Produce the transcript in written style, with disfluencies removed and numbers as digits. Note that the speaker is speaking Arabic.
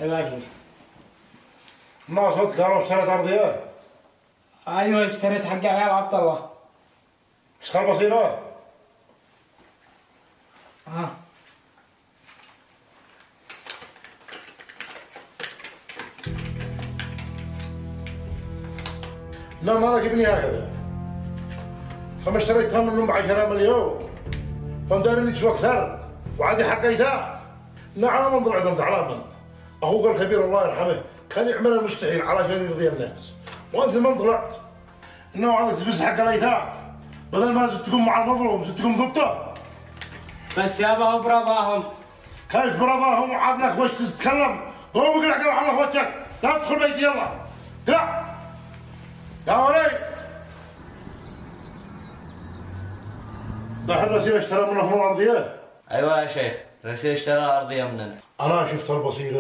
ايوه يا شيخ. ما صدق قالوا اشتريت ارضيه؟ ايوه اشتريت حق عيال عبد الله. ايش خل بصيره؟ ها لا ما لك ابني هكذا. كم اشتريتها منهم ب10 مليون. فندار اللي تسوى اكثر وعادي حقيتها. نعم انظر عند علامه. اخوك الكبير الله يرحمه كان يعمل المستحيل علشان يرضي الناس. وانت من طلعت انه عاد تفز حق الايتام. بدل ما زدت تقوم مع المظلوم زدت تقوم ضبطه. بس يابا هو برضاهم. كيف برضاهم وعاد لك وش تتكلم؟ قوم اقلع قلع على وجهك. لا تدخل بيتي يلا. قلع. يا ولي. ده الرسيل اشترى منهم الارضيه؟ ايوه يا شيخ، رسيل اشترى ارضيه مننا. انا شفت البصيره.